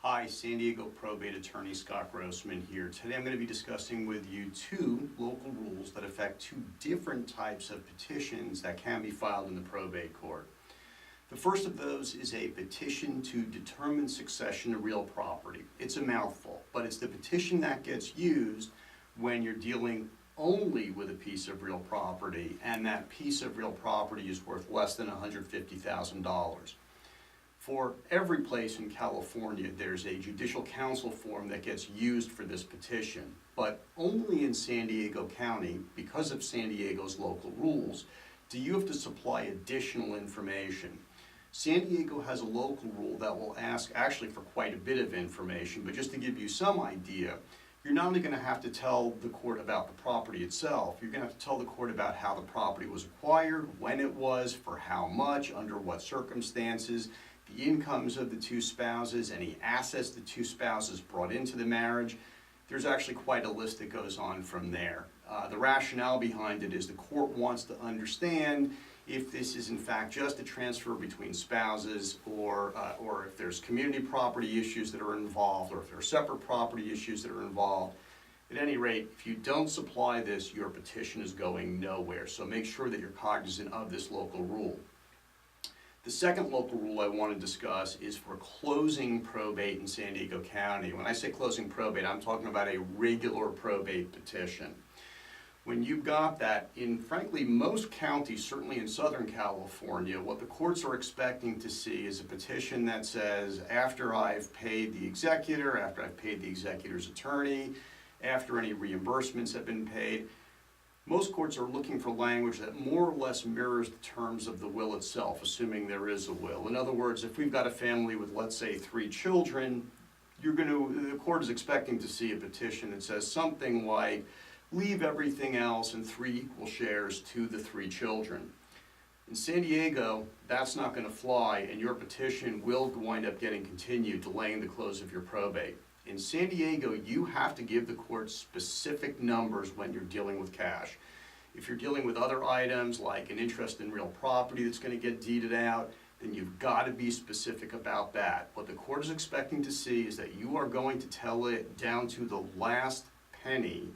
Hi, San Diego Probate Attorney Scott Grossman here. Today I'm going to be discussing with you two local rules that affect two different types of petitions that can be filed in the probate court. The first of those is a petition to determine succession to real property. It's a mouthful, but it's the petition that gets used when you're dealing only with a piece of real property and that piece of real property is worth less than $150,000. For every place in California, there's a Judicial Council form that gets used for this petition, but only in San Diego County, because of San Diego's local rules, do you have to supply additional information. San Diego has a local rule that will ask actually for quite a bit of information, but just to give you some idea, you're not only going to have to tell the court about the property itself, you're going to have to tell the court about how the property was acquired, when it was, for how much, under what circumstances, the incomes of the two spouses, any assets the two spouses brought into the marriage. There's actually quite a list that goes on from there. The rationale behind it is the court wants to understand if this is in fact just a transfer between spouses or if there's community property issues that are involved or if there are separate property issues that are involved. At any rate, if you don't supply this, your petition is going nowhere. So make sure that you're cognizant of this local rule. The second local rule I want to discuss is for closing probate in San Diego County. When I say closing probate, I'm talking about a regular probate petition. When you've got that, in frankly most counties, certainly in Southern California, what the courts are expecting to see is a petition that says, after I've paid the executor, after I've paid the executor's attorney, after any reimbursements have been paid, most courts are looking for language that more or less mirrors the terms of the will itself, assuming there is a will. In other words, if we've got a family with, let's say, 3 children, the court is expecting to see a petition that says something like, leave everything else in 3 equal shares to the 3 children. In San Diego, that's not going to fly, and your petition will wind up getting continued, delaying the close of your probate. In San Diego, you have to give the court specific numbers when you're dealing with cash. If you're dealing with other items like an interest in real property that's going to get deeded out, then you've got to be specific about that. What the court is expecting to see is that you are going to tell it down to the last penny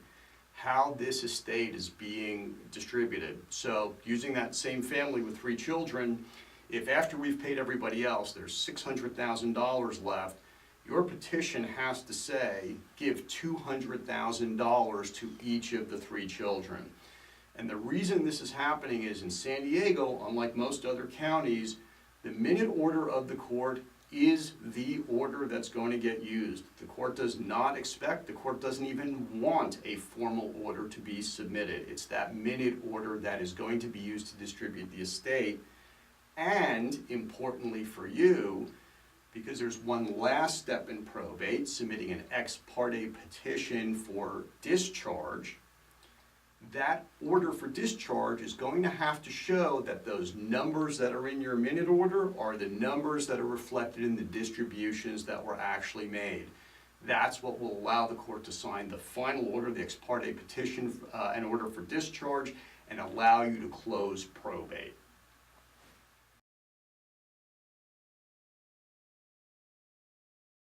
how this estate is being distributed. So using that same family with 3 children, if after we've paid everybody else, there's $600,000 left, your petition has to say, give $200,000 to each of the 3 children. And the reason this is happening is in San Diego, unlike most other counties, the minute order of the court is the order that's going to get used. The court does not expect, the court doesn't even want a formal order to be submitted. It's that minute order that is going to be used to distribute the estate. And importantly for you, because there's one last step in probate, submitting an ex parte petition for discharge, that order for discharge is going to have to show that those numbers that are in your minute order are the numbers that are reflected in the distributions that were actually made. That's what will allow the court to sign the final order, the ex parte petition, an order for discharge, and allow you to close probate.